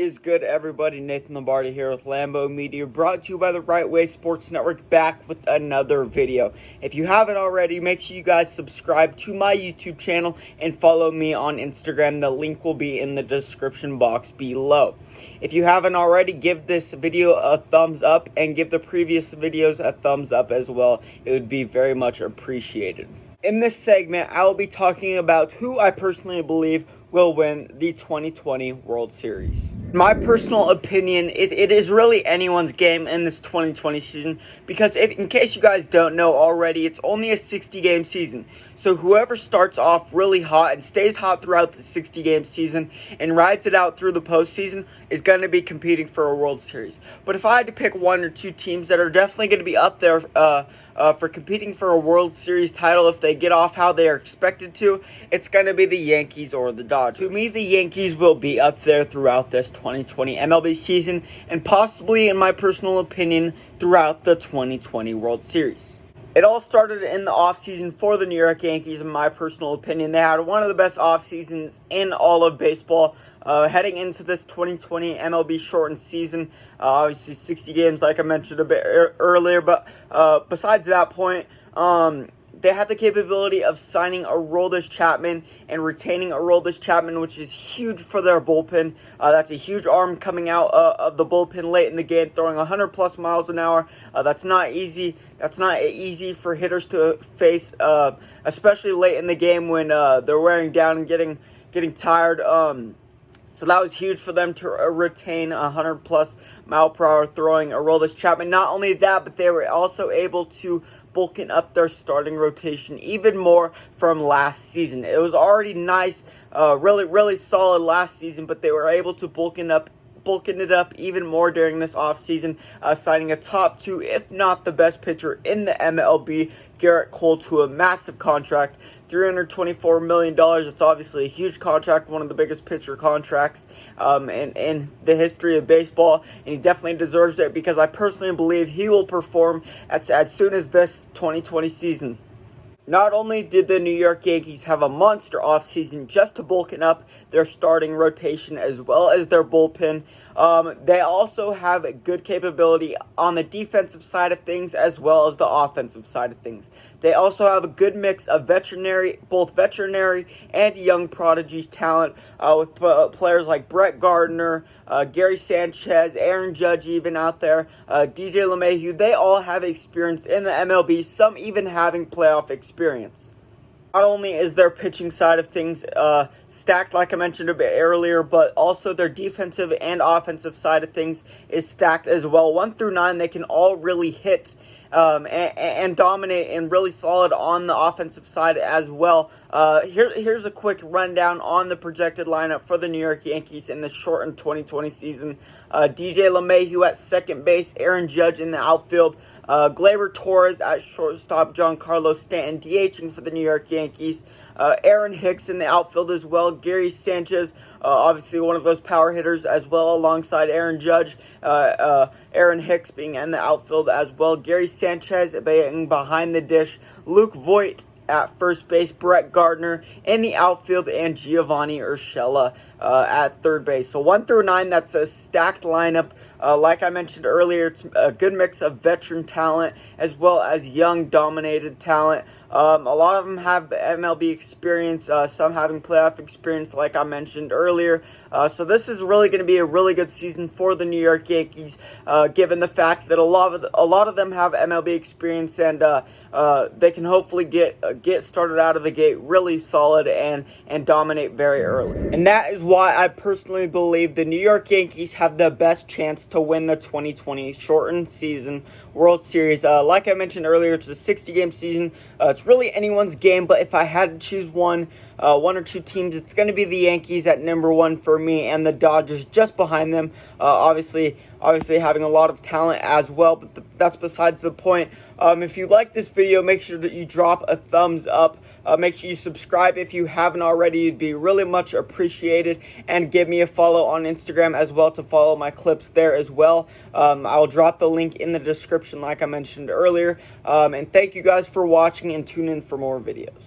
is good, everybody? Nathan Lombardi here with Lambo Media, brought to you by the Right Way Sports Network, back with another video. If you haven't already, make sure you guys subscribe to my YouTube channel and follow me on Instagram. The link will be in the description box below. If you haven't already, give this video a thumbs up and give the previous videos a thumbs up as well. It would be very much appreciated. In this segment, I will be talking about who I personally believe will win the 2020 World Series. My personal opinion, it is really anyone's game in this 2020 season because in case you guys don't know already, it's only a 60-game season. So whoever starts off really hot and stays hot throughout the 60-game season and rides it out through the postseason is going to be competing for a World Series. But if I had to pick one or two teams that are definitely going to be up there for competing for a World Series title if they get off how they are expected to, it's going to be the Yankees or the Dodgers. To me, the Yankees will be up there throughout this 2020 MLB season and possibly, in my personal opinion, throughout the 2020 World Series. It all started in the offseason for the New York Yankees, in my personal opinion. They had one of the best offseasons in all of baseball. Heading into this 2020 MLB shortened season, obviously 60 games like I mentioned a bit earlier, but besides that point, they had the capability of signing Aroldis Chapman and retaining Aroldis Chapman, which is huge for their bullpen. That's a huge arm coming out of the bullpen late in the game, throwing 100+ miles an hour. That's not easy. That's not easy for hitters to face, especially late in the game when they're wearing down and getting tired. So that was huge for them to retain 100+ mile per hour throwing Aroldis Chapman. Not only that, but they were also able to bulking up their starting rotation even more from last season. It was already nice, really solid last season, but they were able to bulking it up even more during this offseason, signing a top 2, if not the best pitcher in the MLB, Garrett Cole, to a massive contract, $324 million. It's obviously a huge contract, one of the biggest pitcher contracts in the history of baseball, and he definitely deserves it because I personally believe he will perform as soon as this 2020 season. Not only did the New York Yankees have a monster offseason just to bulking up their starting rotation as well as their bullpen, they also have a good capability on the defensive side of things as well as the offensive side of things. They also have a good mix of both veterinary and young prodigy talent with players like Brett Gardner, Gary Sanchez, Aaron Judge even out there, DJ LeMahieu. They all have experience in the MLB, some even having playoff experience. Not only is their pitching side of things stacked, like I mentioned a bit earlier, but also their defensive and offensive side of things is stacked as well. 1 through 9, they can all really hit and dominate and really solid on the offensive side as well. Here's a quick rundown on the projected lineup for the New York Yankees in the shortened 2020 season. DJ LeMahieu at second base, Aaron Judge in the outfield, Gleyber Torres at shortstop, Giancarlo Stanton DHing for the New York Yankees, Aaron Hicks in the outfield as well, Gary Sanchez, obviously one of those power hitters as well, alongside Aaron Judge, Aaron Hicks being in the outfield as well, Gary Sanchez being behind the dish, Luke Voit at first base, Brett Gardner in the outfield, and Giovanni Urshela at third base. So 1 through 9, that's a stacked lineup. Like I mentioned earlier, it's a good mix of veteran talent as well as young, dominated talent. A lot of them have MLB experience, some having playoff experience, like I mentioned earlier. So this is really going to be a really good season for the New York Yankees, given the fact that a lot of them have MLB experience, and they can hopefully get started out of the gate really solid and dominate very early. And that is why I personally believe the New York Yankees have the best chance to win the 2020 shortened season World Series. Like I mentioned earlier, it's a 60-game season. It's really anyone's game, but if I had to choose one or two teams, it's going to be the Yankees at number 1 for me, and the Dodgers just behind them. Obviously having a lot of talent as well, but that's besides the point. If you like this video, make sure that you drop a thumbs up. Make sure you subscribe if you haven't already. It'd be really much appreciated, and give me a follow on Instagram as well to follow my clips there as well. I'll drop the link in the description like I mentioned earlier. And thank you guys for watching, and tune in for more videos.